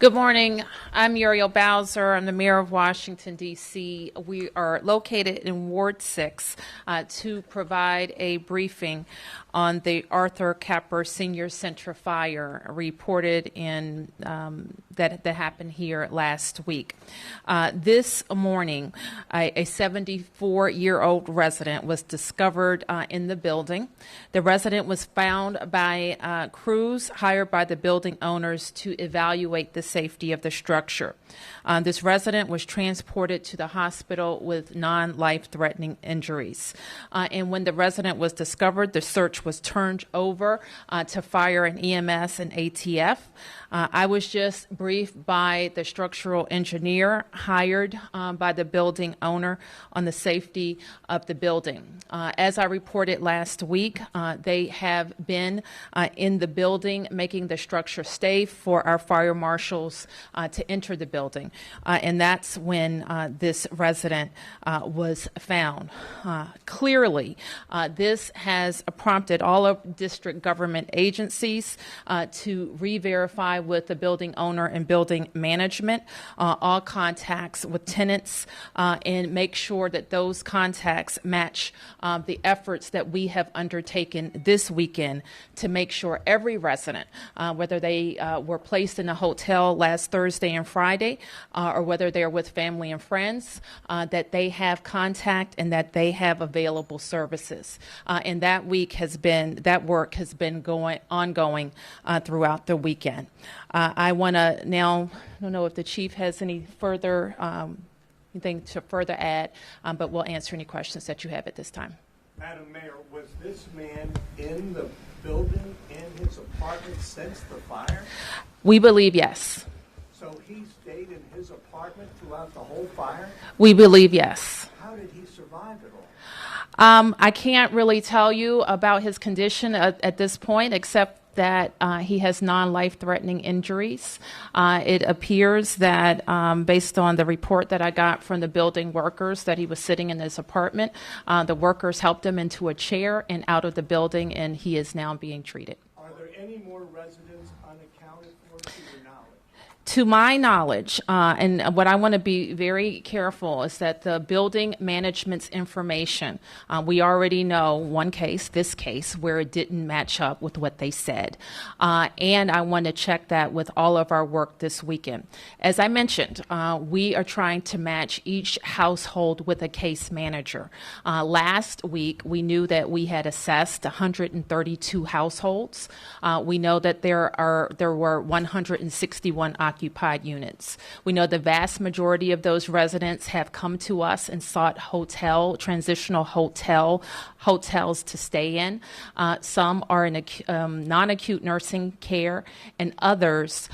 Good morning. I'm Muriel Bowser. I'm the mayor of Washington, D.C. We are located in Ward 6 to provide a briefing on the Arthur Capper Senior Center fire reported in that happened here last week. This morning, a 74-year-old resident was discovered in the building. The resident was found by crews hired by the building owners to evaluate the safety of the structure. This resident was transported to the hospital with non-life-threatening injuries. And when the resident was discovered, the search was turned over to fire and EMS and ATF. I was just briefed by the structural engineer hired by the building owner on the safety of the building. As I reported last week, they have been in the building making the structure safe for our fire marshals to enter the building. And that's when this resident was found. Clearly, this has prompted all of district government agencies to re-verify with the building owner and building management all contacts with tenants and make sure that those contacts match the efforts that we have undertaken this weekend to make sure every resident, whether they were placed in a hotel last Thursday and Friday or whether they're with family and friends, that they have contact and that they have available services. And that work has been ongoing throughout the weekend. I want to now, I don't know if the chief has any further anything to further add, but we'll answer any questions that you have at this time. Madam Mayor, was this man in the building, in his apartment since the fire? We believe yes. So he stayed in his apartment throughout the whole fire? We believe yes. How did he survive it all? I can't really tell you about his condition at this point, except that he has non-life-threatening injuries. It appears that, based on the report that I got from the building workers, that he was sitting in his apartment. The workers helped him into a chair and out of the building, and he is now being treated. Are there any more residents unaccounted for to your knowledge? To my knowledge, and what I want to be very careful is that the building management's information, we already know one case, this case, where it didn't match up with what they said. And I want to check that with all of our work this weekend. As I mentioned, we are trying to match each household with a case manager. Last week, we knew that we had assessed 132 households. We know that there were 161 occupied units. We know the vast majority of those residents have come to us and sought transitional hotels to stay in. Some are in non-acute nursing care, and others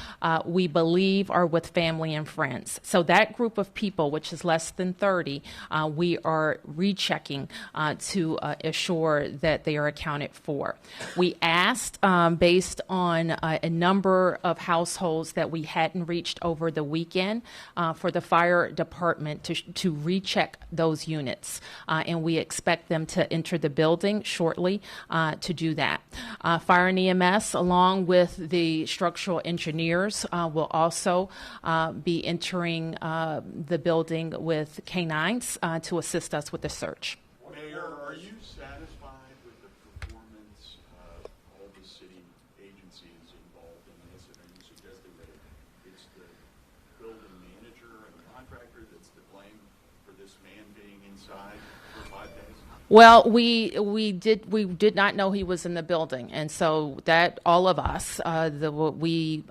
we believe are with family and friends. So that group of people, which is less than 30, we are rechecking to assure that they are accounted for. We asked, based on a number of households that we hadn't reached over the weekend, for the fire department to recheck those units, and we expect them to enter the building shortly to do that. Fire and EMS, along with the structural engineers, will also be entering the building with canines to assist us with the search. Mayor, are you satisfied with the performance of all the city agencies involved in this? And are you suggesting that it's the building manager and the contractor that's to blame for this man being inside for 5 days? Well, we did not know he was in the building, and so that all of us we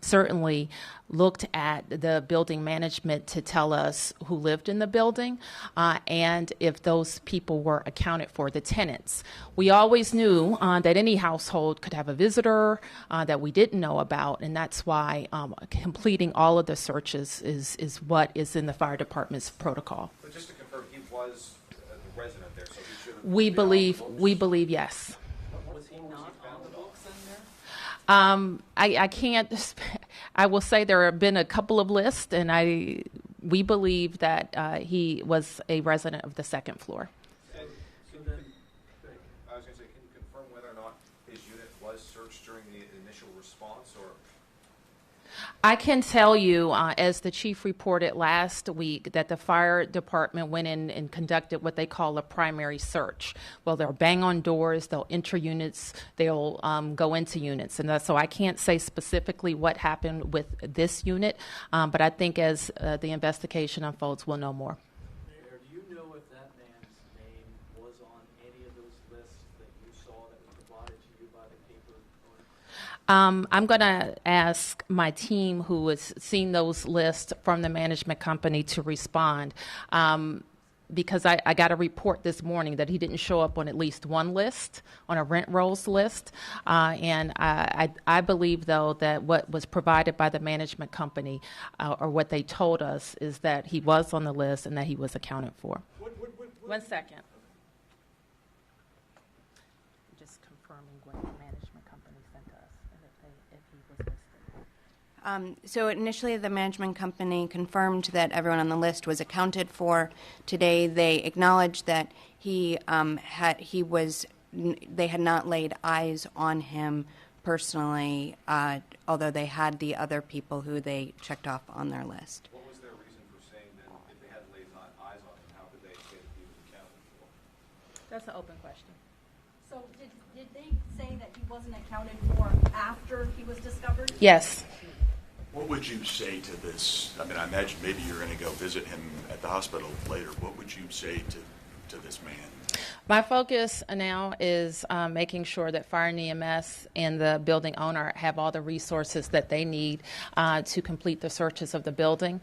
certainly looked at the building management to tell us who lived in the building and if those people were accounted for, the tenants. We always knew that any household could have a visitor that we didn't know about, and that's why completing all of the searches is what is in the fire department's protocol. But just to confirm, he was the resident there, so he should have We believe yes. Was he not on the books in there? I can't. I will say there have been a couple of lists, and we believe that he was a resident of the second floor. So then, I was going to say, can you confirm whether or not his unit was searched during the initial response, or? I can tell you, as the chief reported last week, that the fire department went in and conducted what they call a primary search. Well, they'll bang on doors, they'll enter units, they'll go into units. And so I can't say specifically what happened with this unit, but I think as the investigation unfolds, we'll know more. Mayor, do you know if that man's name was on any of those lists that you saw that were provided to you by the paper owner? I'm going to ask my team who has seen those lists from the management company to respond, because I got a report this morning that he didn't show up on at least one list, on a rent rolls list. And I believe, though, that what was provided by the management company, or what they told us, is that he was on the list and that he was accounted for. 1 second. Just confirming what the management company sent us, and if he was listed. So initially, the management company confirmed that everyone on the list was accounted for. Today, they acknowledged that they had not laid eyes on him personally, although they had the other people who they checked off on their list. What was their reason for saying that if they hadn't laid eyes on him, how could they say that he was accounted for? That's an open question. So did they say that he wasn't accounted for after he was discovered? Yes. What would you say to this? I mean, I imagine maybe you're going to go visit him at the hospital later. What would you say to this man? My focus now is making sure that Fire and EMS and the building owner have all the resources that they need to complete the searches of the building,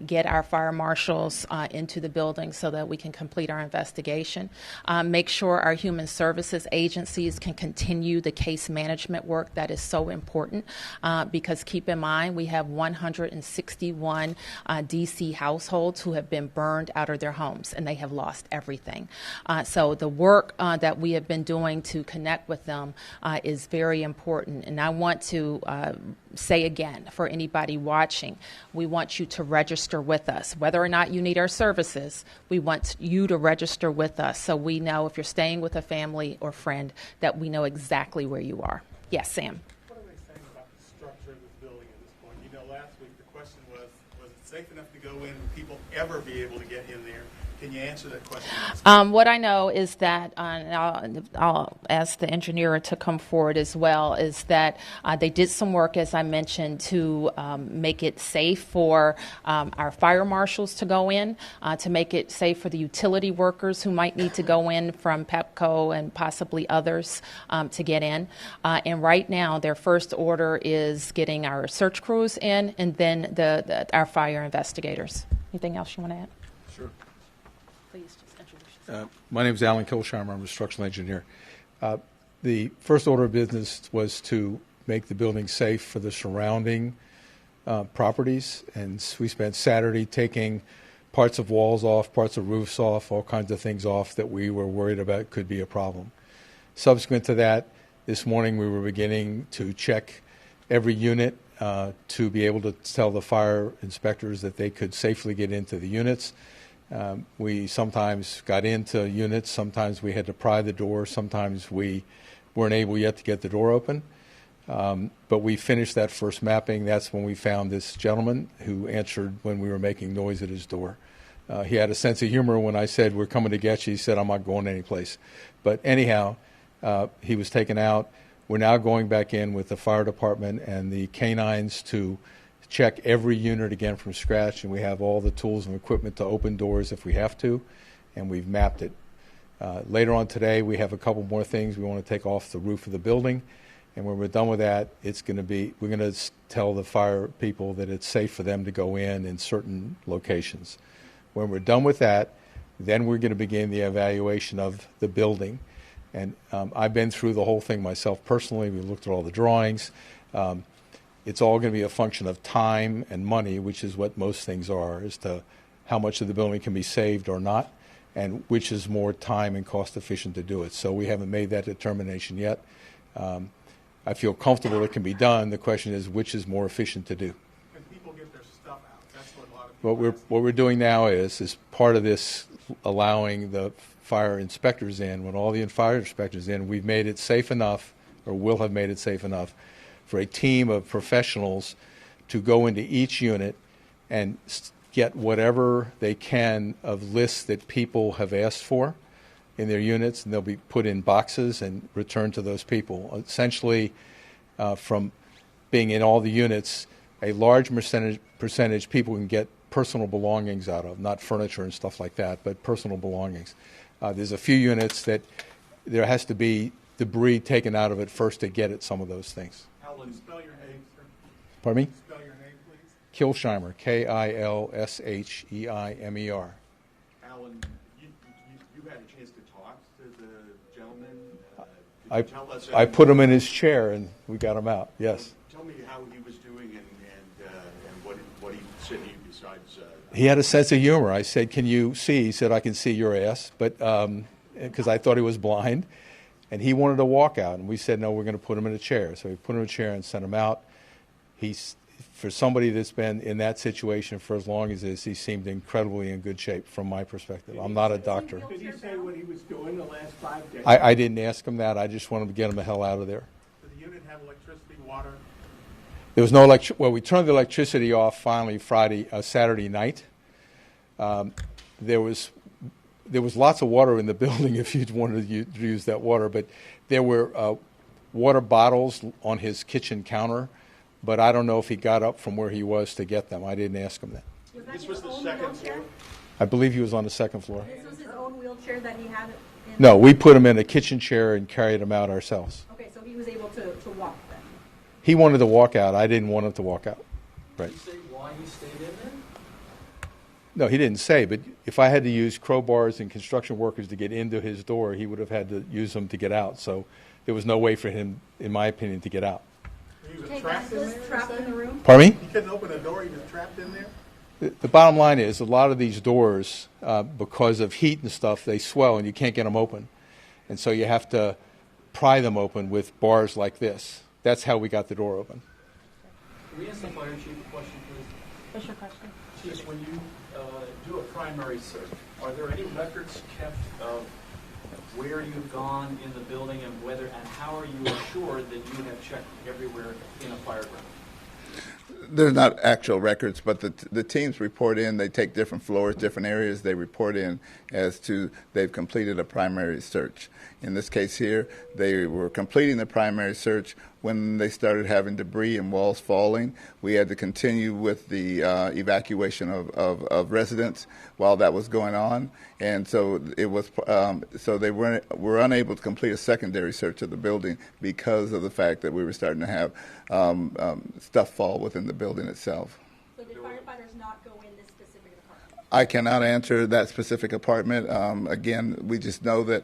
get our fire marshals into the building so that we can complete our investigation, make sure our human services agencies can continue the case management work that is so important, because keep in mind we have 161 D.C. households who have been burned out of their homes and they have lost everything. So the work that we have been doing to connect with them is very important. And I want to say again, for anybody watching, we want you to register with us. Whether or not you need our services, we want you to register with us so we know if you're staying with a family or friend that we know exactly where you are. Yes, Sam? What are they saying about the structure of this building at this point? You know, last week the question was it safe enough to go in? Will people ever be able to get in there? Can you answer that question? What I know is that, and I'll ask the engineer to come forward as well, is that they did some work, as I mentioned, to make it safe for our fire marshals to go in, to make it safe for the utility workers who might need to go in from PEPCO and possibly others to get in. And right now, their first order is getting our search crews in and then our fire investigators. Anything else you want to add? Sure. Please just introduce yourself. My name is Alan Kilsheimer. I'm a structural engineer. The first order of business was to make the building safe for the surrounding properties, and we spent Saturday taking parts of walls off, parts of roofs off, all kinds of things off that we were worried about could be a problem. Subsequent to that, this morning we were beginning to check every unit to be able to tell the fire inspectors that they could safely get into the units. We sometimes got into units, sometimes we had to pry the door, sometimes we weren't able yet to get the door open. But we finished that first mapping. That's when we found this gentleman who answered when we were making noise at his door. He had a sense of humor when I said, "We're coming to get you." He said, "I'm not going anyplace." But anyhow, he was taken out. We're now going back in with the fire department and the canines to check every unit again from scratch, and we have all the tools and equipment to open doors if we have to, and we've mapped it. Later on today, we have a couple more things we want to take off the roof of the building, and when we're done with that, we're going to tell the fire people that it's safe for them to go in certain locations. When we're done with that, then we're going to begin the evaluation of the building. And I've been through the whole thing myself personally. We looked at all the drawings. It's all going to be a function of time and money, which is what most things are, as to how much of the building can be saved or not, and which is more time and cost efficient to do it. So we haven't made that determination yet. I feel comfortable it can be done. The question is, which is more efficient to do? When people get their stuff out, that's what a lot of people What we're doing now is part of this allowing the fire inspectors in. When all the fire inspectors in, we've made it safe enough, or will have made it safe enough, for a team of professionals to go into each unit and get whatever they can of lists that people have asked for in their units, and they'll be put in boxes and returned to those people. Essentially, from being in all the units, a large percentage people can get personal belongings out of, not furniture and stuff like that, but personal belongings. There's a few units that there has to be debris taken out of it first to get at some of those things. Alan, Spell your name, sir. Pardon me? Spell your name, please. Kilsheimer, Kilsheimer. Alan, you had a chance to talk to the gentleman. Could I you tell us? I put him in his chair and we got him out. Yes. Tell me how he was doing and what he said to you besides. He had a sense of humor. I said, "Can you see?" He said, "I can see your ass," but because I thought he was blind, and he wanted to walk out, and we said, "No, we're going to put him in a chair." So we put him in a chair and sent him out. He's for somebody that's been in that situation for as long as this, he seemed incredibly in good shape from my perspective. I'm not a doctor. Did he say what he was doing the last 5 days? I didn't ask him that. I just wanted to get him the hell out of there. Does the unit have electricity, water? There was no well, we turned the electricity off finally Saturday night. There was lots of water in the building if you wanted to use that water, but there were water bottles on his kitchen counter, but I don't know if he got up from where he was to get them. I didn't ask him that. This was the second floor? I believe he was on the second floor. This was his own wheelchair that he had in? No, we put him in a kitchen chair and carried him out ourselves. Okay, so he was able to walk then? He wanted to walk out. I didn't want him to walk out. Right. Did he say why he stayed in there? No, he didn't say, but if I had to use crowbars and construction workers to get into his door, he would have had to use them to get out. So there was no way for him, in my opinion, to get out. He was Okay, trapped in was there? trapped in the room? Pardon me? He couldn't open a door, he was trapped in there? The bottom line is a lot of these doors, because of heat and stuff, they swell and you can't get them open. And so you have to pry them open with bars like this. That's how we got the door open. Can we ask the fire chief a question, please? What's your question? Chief, when you do a primary search, are there any records kept of where you've gone in the building and whether and how are you assured that you have checked everywhere in a fire ground? There's not actual records, but the teams report in. They take different floors, different areas. They report in as to they've completed a primary search. In this case here, they were completing the primary search when they started having debris and walls falling. We had to continue with the evacuation of residents while that was going on, and so it was. So they were unable to complete a secondary search of the building because of the fact that we were starting to have stuff fall within the building itself. So did firefighters not go in this specific apartment? I cannot answer that specific apartment. Again, we just know that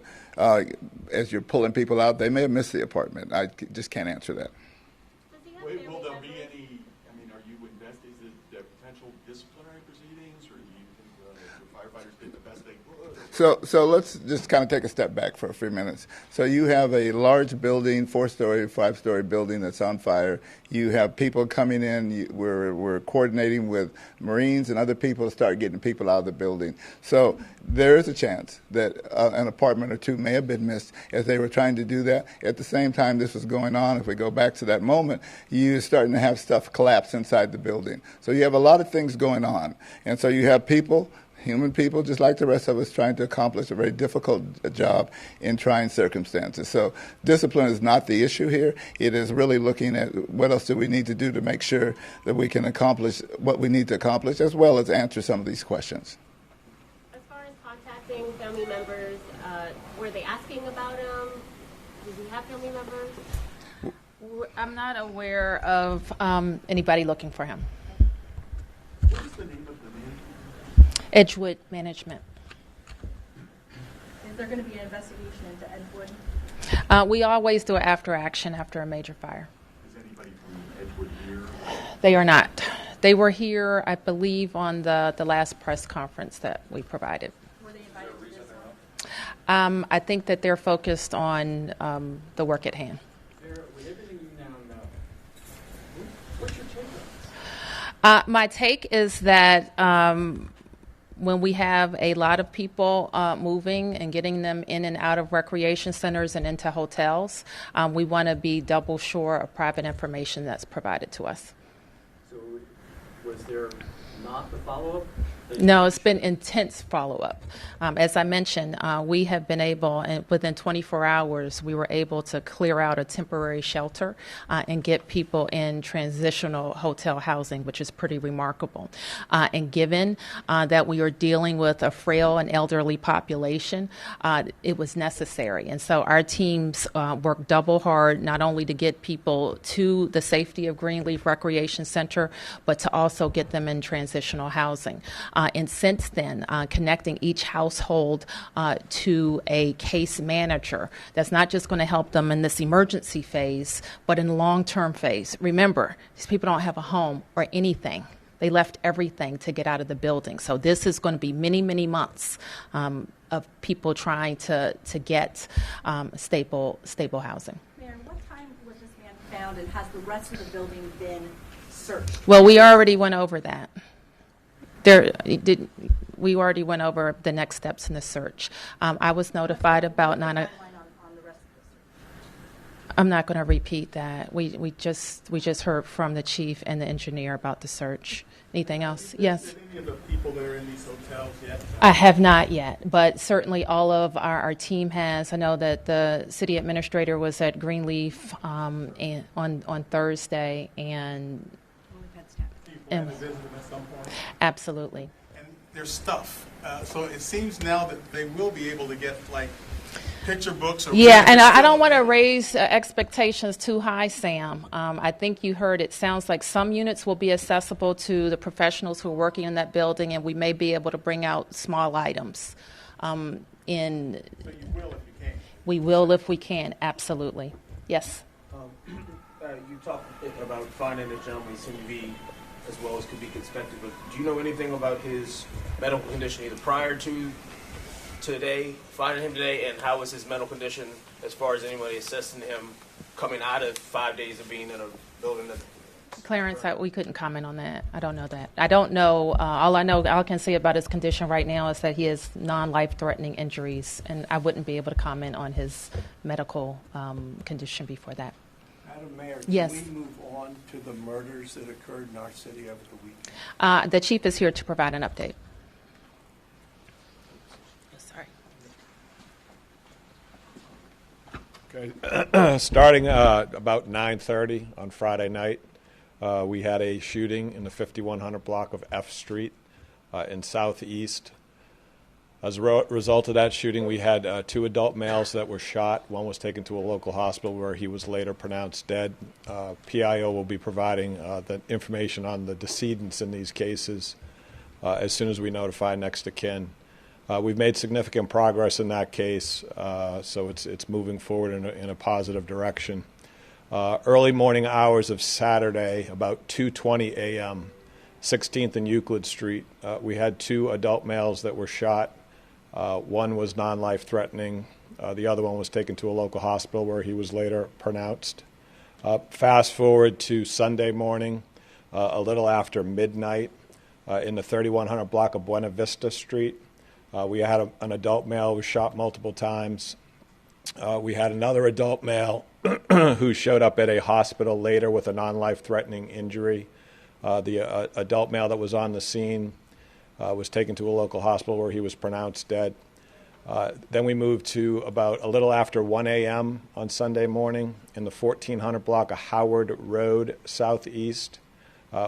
as you're pulling people out, they may have missed the apartment. I just can't answer that. Will there be any, are you investigating the potential disciplinary proceedings, or do you think the firefighters did the best they could? So let's just kind of take a step back for a few minutes. So you have a large building, 4-story, 5-story building that's on fire. You have people coming in. We're coordinating with Marines and other people to start getting people out of the building. So there is a chance that an apartment or two may have been missed as they were trying to do that. At the same time this was going on, if we go back to that moment, you're starting to have stuff collapse inside the building. So you have a lot of things going on. And so you have people, human people, just like the rest of us, trying to accomplish a very difficult job in trying circumstances. So discipline is not the issue here. It is really looking at what else do we need to do to make sure that we can accomplish what we need to accomplish, as well as answer some of these questions. As far as contacting family members, were they asking about him? Did he have family members? I'm not aware of anybody looking for him. What is the name of the man? Edgewood Management. Is there going to be an investigation into Edgewood? We always do an after action after a major fire. Is anybody from Edgewood here? They are not. They were here, I believe, on the last press conference that we provided. Were they invited to this one? I think that they're focused on the work at hand. Sarah, with everything you now know, what's your take on this? My take is that when we have a lot of people moving and getting them in and out of recreation centers and into hotels, we want to be double sure of private information that's provided to us. So was there not the follow-up? No, it's been intense follow-up. As I mentioned, we have been able, and within 24 hours, we were able to clear out a temporary shelter and get people in transitional hotel housing, which is pretty remarkable. And given that we are dealing with a frail and elderly population, it was necessary. And so our teams worked double hard, not only to get people to the safety of Greenleaf Recreation Center, but to also get them in transitional housing. And since then, connecting each household to a case manager that's not just going to help them in this emergency phase, but in the long-term phase. Remember, these people don't have a home or anything. They left everything to get out of the building. So this is going to be many, many months of people trying to get stable housing. Mayor, what time was this man found, and has the rest of the building been searched? Well, we already went over that. We already went over the next steps in the search. I was notified about Timeline on the rest of the search. I'm not going to repeat that. We just heard from the chief and the engineer about the search. Anything else? Yes. Did any of the people that are in these hotels yet? I have not yet, but certainly all of our team has. I know that the city administrator was at Greenleaf and on Thursday, and Do you plan to visit them at some point? absolutely. And their stuff. So it seems now that they will be able to get like picture books or Yeah, and I still- don't want to raise expectations too high, Sam. I think you heard it sounds like some units will be accessible to the professionals who are working in that building, and we may be able to bring out small items. So you will if you can. We will if we can, absolutely. Yes. You talked about finding the gentleman CUV as well as could be expected, but do you know anything about his medical condition either prior to today, finding him today, and how was his mental condition as far as anybody assessing him coming out of 5 days of being in a building that... Clarence, we couldn't comment on that. I don't know that. I don't know. All I can say about his condition right now is that he has non-life-threatening injuries, and I wouldn't be able to comment on his medical condition before that. Madam Mayor, Yes. can we move on to the murders that occurred in our city over the weekend? The chief is here to provide an update. Sorry. Okay. Starting about 9:30 on Friday night, we had a shooting in the 5100 block of F Street in Southeast. As a result of that shooting, we had 2 adult males that were shot. One was taken to a local hospital where he was later pronounced dead. PIO will be providing the information on the decedents in these cases as soon as we notify next of kin. We've made significant progress in that case, so it's moving forward in a positive direction. Early morning hours of Saturday, about 2:20 a.m., 16th and Euclid Street, we had 2 adult males that were shot. One was non-life threatening. The other one was taken to a local hospital where he was later pronounced. Fast forward to Sunday morning, a little after midnight, in the 3100 block of Buena Vista Street. We had an adult male who was shot multiple times. We had another adult male who showed up at a hospital later with a non-life threatening injury. The adult male that was on the scene was taken to a local hospital where he was pronounced dead. Then we moved to about a little after 1 a.m. on Sunday morning in the 1400 block of Howard Road, Southeast.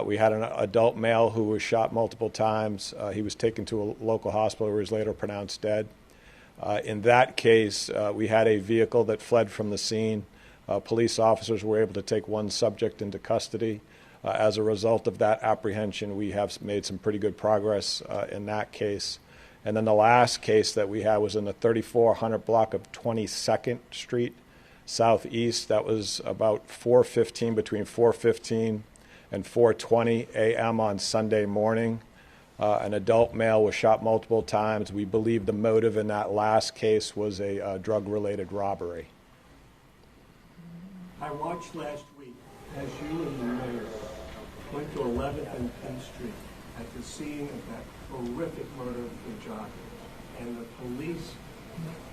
We had an adult male who was shot multiple times. He was taken to a local hospital where he was later pronounced dead. In that case, we had a vehicle that fled from the scene. Police officers were able to take one subject into custody. As a result of that apprehension, we have made some pretty good progress in that case. And then the last case that we had was in the 3400 block of 22nd Street, Southeast. That was about 4:15, between 4:15 and 4:20 a.m. on Sunday morning. An adult male was shot multiple times. We believe the motive in that last case was a drug-related robbery. I watched last week as you and the mayor went to 11th and Penn Street at the scene of that horrific murder of the jockey, and the police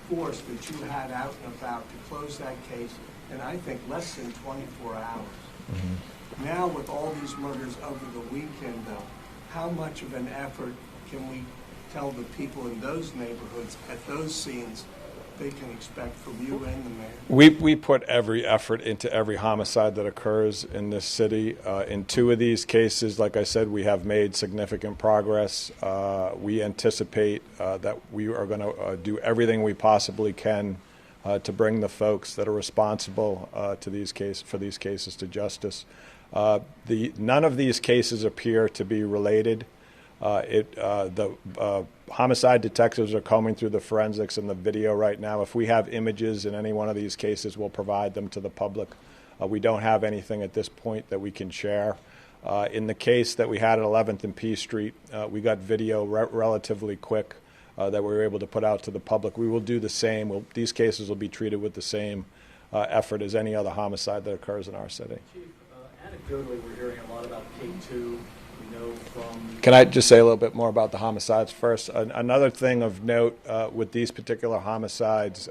force that you had out and about to close that case in, I think, less than 24 hours. Now with all these murders over the weekend, though, how much of an effort can we tell the people in those neighborhoods at those scenes they can expect from you and the mayor? We put every effort into every homicide that occurs in this city. In 2 of these cases, like I said, we have made significant progress. We anticipate that we are going to do everything we possibly can to bring the folks that are responsible for these cases to justice. None of these cases appear to be related. The homicide detectives are combing through the forensics and the video right now. If we have images in any one of these cases, we'll provide them to the public. We don't have anything at this point that we can share. In the case that we had at 11th and P Street, we got video relatively quick that we were able to put out to the public. We will do the same. These cases will be treated with the same effort as any other homicide that occurs in our city. Chief, anecdotally, we're hearing a lot about K2. Can I just say a little bit more about the homicides first? Another thing of note with these particular homicides,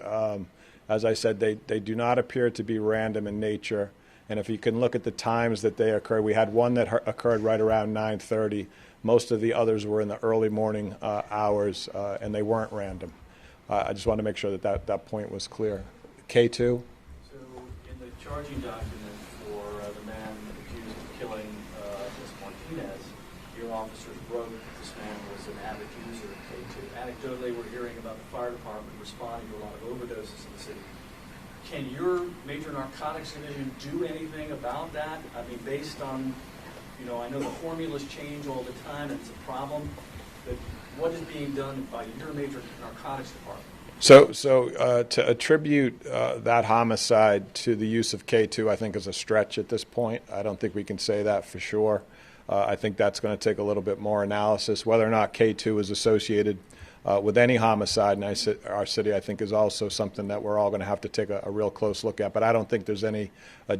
as I said, they do not appear to be random in nature. And if you can look at the times that they occur, we had one that occurred right around 9:30. Most of the others were in the early morning hours, and they weren't random. I just want to make sure that point was clear. K2? So in the charging document for the man accused of killing Ms. Martinez, your officers wrote that this man was an avid user of K2. Anecdotally, we're hearing about the fire department responding to a lot of overdoses in the city. Can your major narcotics division do anything about that? I mean, based on, I know the formulas change all the time, and it's a problem, but what is being done by your major narcotics department? So to attribute that homicide to the use of K2, I think is a stretch at this point. I don't think we can say that for sure. I think that's going to take a little bit more analysis. Whether or not K2 is associated with any homicide in our city, I think is also something that we're all going to have to take a real close look at. But I don't think there's any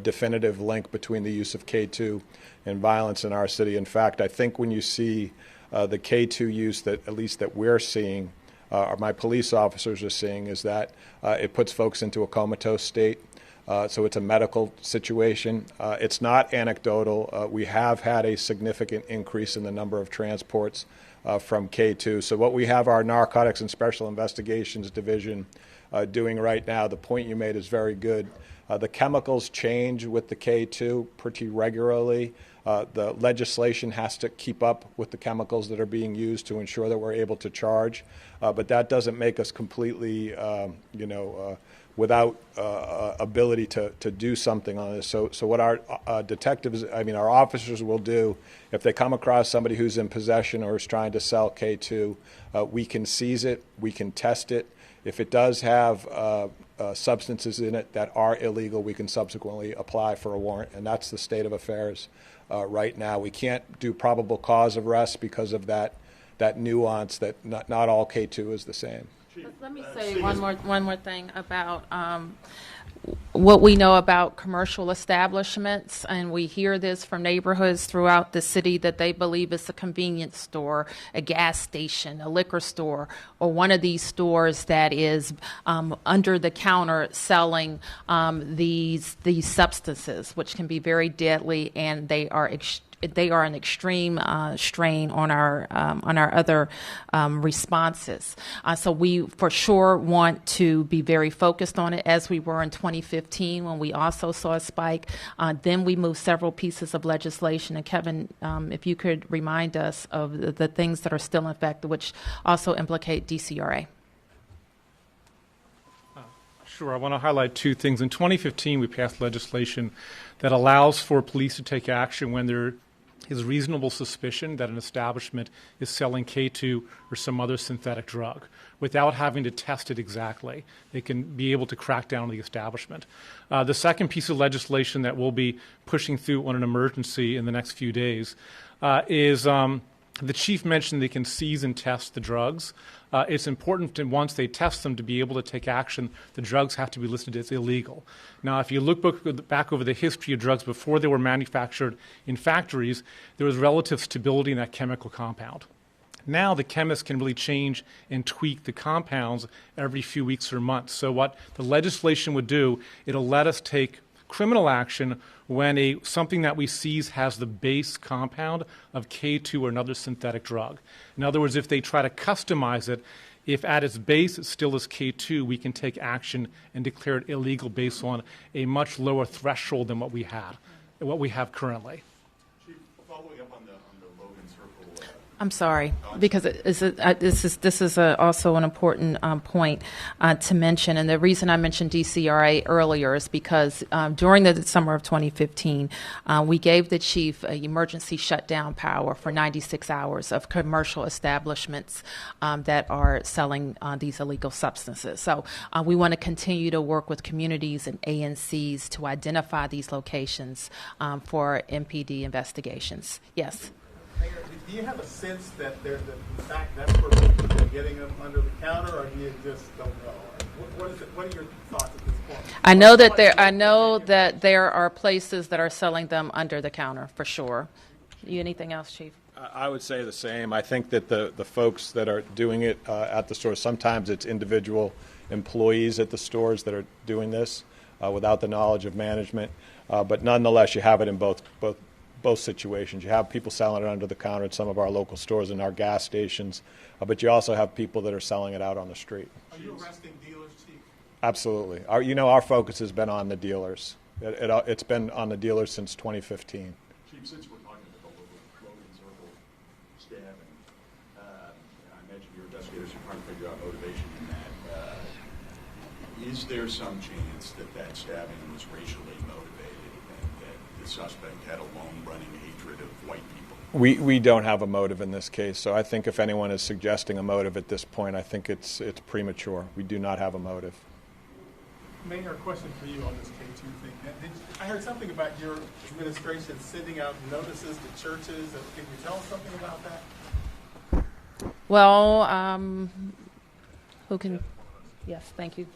definitive link between the use of K2 and violence in our city. In fact, I think when you see the K2 use that at least that we're seeing, or my police officers are seeing, is that it puts folks into a comatose state. So it's a medical situation. It's not anecdotal. We have had a significant increase in the number of transports from K2. So what we have our Narcotics and Special Investigations Division doing right now, the point you made is very good. The chemicals change with the K2 pretty regularly. The legislation has to keep up with the chemicals that are being used to ensure that we're able to charge. But that doesn't make us completely, without ability to do something on this. So what our our officers will do, if they come across somebody who's in possession or is trying to sell K2, we can seize it, we can test it. If it does have substances in it that are illegal, we can subsequently apply for a warrant, and that's the state of affairs right now. We can't do probable cause of arrest because of that nuance that not all K2 is the same. Let me say one more thing about what we know about commercial establishments, and we hear this from neighborhoods throughout the city that they believe it's a convenience store, a gas station, a liquor store, or one of these stores that is under the counter selling these substances, which can be very deadly, and they are an extreme strain on our other responses. So we for sure want to be very focused on it, as we were in 2015 when we also saw a spike. Then we moved several pieces of legislation. And Kevin, if you could remind us of the things that are still in effect, which also implicate DCRA. Sure. I want to highlight 2 things. In 2015, we passed legislation that allows for police to take action when there is reasonable suspicion that an establishment is selling K2 or some other synthetic drug without having to test it exactly. They can be able to crack down on the establishment. The second piece of legislation that we'll be pushing through on an emergency in the next few days is the chief mentioned they can seize and test the drugs. It's important to, once they test them, to be able to take action. The drugs have to be listed as illegal. Now, if you look back over the history of drugs before they were manufactured in factories, there was relative stability in that chemical compound. Now the chemists can really change and tweak the compounds every few weeks or months. So what the legislation would do, it'll let us take criminal action when something that we seize has the base compound of K2 or another synthetic drug. In other words, if they try to customize it, if at its base it still is K2, we can take action and declare it illegal based on a much lower threshold than what we have currently. Chief, following up on the Logan Circle. I'm sorry, because this is also an important point to mention. And the reason I mentioned DCRA earlier is because during the summer of 2015, we gave the chief emergency shutdown power for 96 hours of commercial establishments that are selling these illegal substances. So we want to continue to work with communities and ANCs to identify these locations for MPD investigations. Yes. Mayor, do you have a sense that in fact that's where people are getting them under the counter, or do you just don't know? What are your thoughts at this point? I know that there are places that are selling them under the counter for sure. Anything else, Chief? I would say the same. I think that the folks that are doing it at the stores, sometimes it's individual employees at the stores that are doing this without the knowledge of management. But nonetheless, you have it in both situations. You have people selling it under the counter at some of our local stores and our gas stations, but you also have people that are selling it out on the street. Are you arresting dealers, Chief? Absolutely. Our focus has been on the dealers. It's been on the dealers since 2015. Chief, since we're talking about the Logan Circle stabbing, I mentioned your investigators are trying to figure out motivation in that. Is there some chance that stabbing was racially motivated and that the suspect had a long-running hatred of white people? We don't have a motive in this case, so I think if anyone is suggesting a motive at this point, I think it's premature. We do not have a motive. Mayor, a question for you on this K2 thing. I heard something about your administration sending out notices to churches. Can you tell us something about that? Well, who can? Yes, thank you.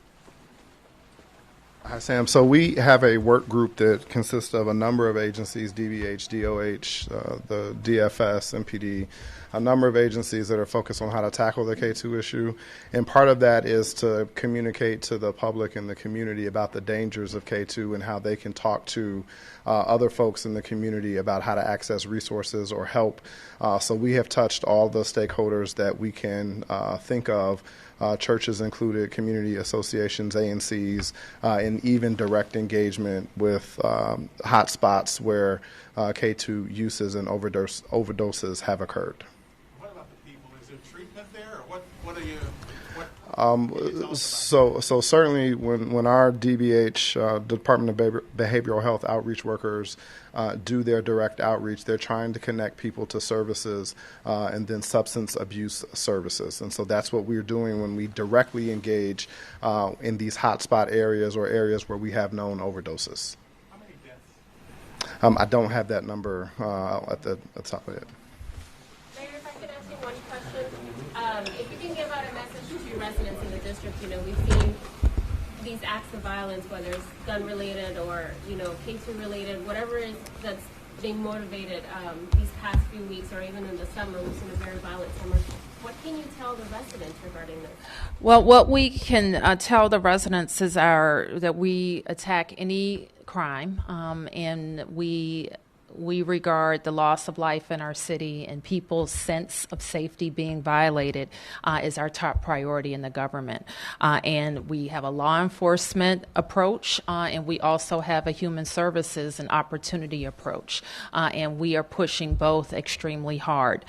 Hi, Sam. So we have a work group that consists of a number of agencies, DVH, DOH, the DFS, MPD, a number of agencies that are focused on how to tackle the K2 issue. And part of that is to communicate to the public and the community about the dangers of K2 and how they can talk to other folks in the community about how to access resources or help. So we have touched all the stakeholders that we can think of, churches included, community associations, ANCs, and even direct engagement with hotspots where K2 uses and overdoses have occurred. What about the people? Is there treatment there, or what are you? So certainly when our DBH, Department of Behavioral Health outreach workers do their direct outreach, they're trying to connect people to services and then substance abuse services. And so that's what we're doing when we directly engage in these hotspot areas or areas where we have known overdoses. How many deaths? I don't have that number at the top of it. Mayor, if I could ask you one question. If you can give out a message to residents in the district, we've seen these acts of violence, whether it's gun-related or, K2-related, whatever it is that's being motivated these past few weeks or even in the summer, we've seen a very violent summer. What can you tell the residents regarding this? Well, what we can tell the residents is that we attack any crime, and we regard the loss of life in our city and people's sense of safety being violated as our top priority in the government. And we have a law enforcement approach, and we also have a human services and opportunity approach. And we are pushing both extremely hard.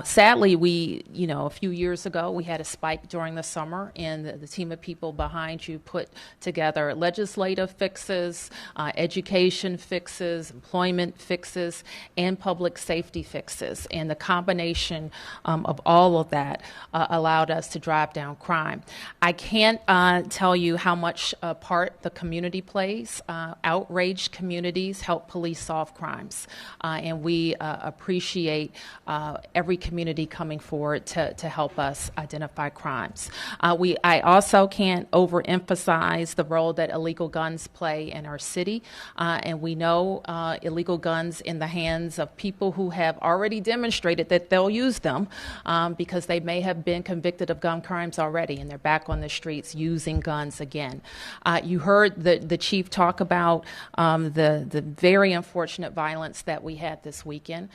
Sadly, a few years ago, we had a spike during the summer, and the team of people behind you put together legislative fixes, education fixes, employment fixes, and public safety fixes. And the combination of all of that allowed us to drive down crime. I can't tell you how much part the community plays. Outraged communities help police solve crimes. And we appreciate every community coming forward to help us identify crimes. I also can't overemphasize the role that illegal guns play in our city. And we know illegal guns guns in the hands of people who have already demonstrated that they'll use them because they may have been convicted of gun crimes already, and they're back on the streets using guns again. You heard the chief talk about the very unfortunate violence that we had this weekend.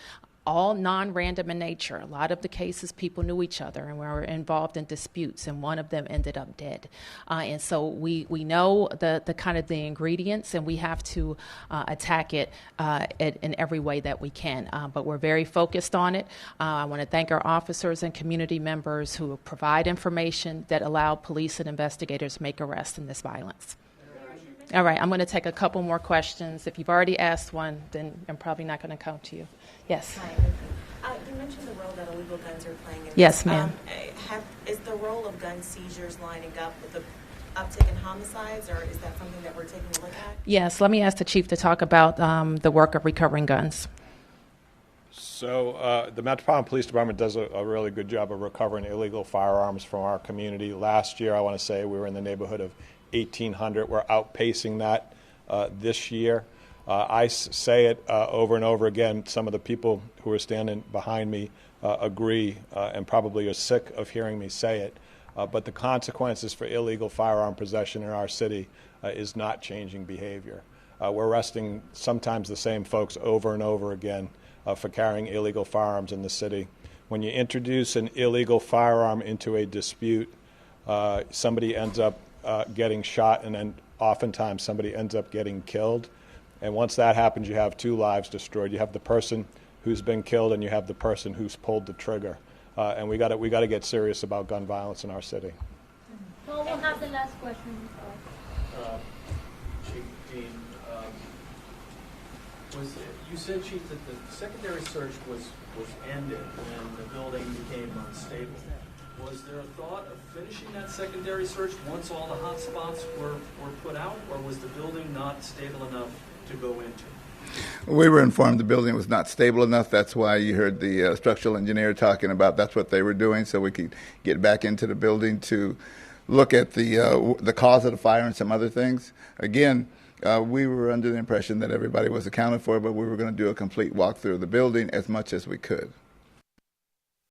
All non-random in nature. A lot of the cases, people knew each other and were involved in disputes, and one of them ended up dead. And so we know the kind of the ingredients, and we have to attack it in every way that we can. But we're very focused on it. I want to thank our officers and community members who provide information that allow police and investigators to make arrests in this violence. All right, I'm going to take a couple more questions. If you've already asked one, then I'm probably not going to come to you. Yes. Hi. You mentioned the role that illegal guns are playing in Yes, this. ma'am. Is the role of gun seizures lining up with the uptick in homicides, or is that something that we're taking a look at? Yes, let me ask the chief to talk about the work of recovering guns. So the Metropolitan Police Department does a really good job of recovering illegal firearms from our community. Last year, I want to say we were in the neighborhood of 1,800. We're outpacing that this year. I say it over and over again. Some of the people who are standing behind me agree and probably are sick of hearing me say it. But the consequences for illegal firearm possession in our city is not changing behavior. We're arresting sometimes the same folks over and over again for carrying illegal firearms in the city. When you introduce an illegal firearm into a dispute, somebody ends up getting shot, and then oftentimes somebody ends up getting killed. And once that happens, you have two lives destroyed. You have the person who's been killed, and you have the person who's pulled the trigger. And we got to get serious about gun violence in our city. Well, we'll have the last question. Chief Dean, you said, Chief, that the secondary search was ended when the building became unstable. Was there a thought of finishing that secondary search once all the hot spots were put out, or was the building not stable enough to go into? We were informed the building was not stable enough. That's why you heard the structural engineer talking about that's what they were doing, so we could get back into the building to look at the cause of the fire and some other things. Again, we were under the impression that everybody was accounted for, but we were going to do a complete walkthrough of the building as much as we could.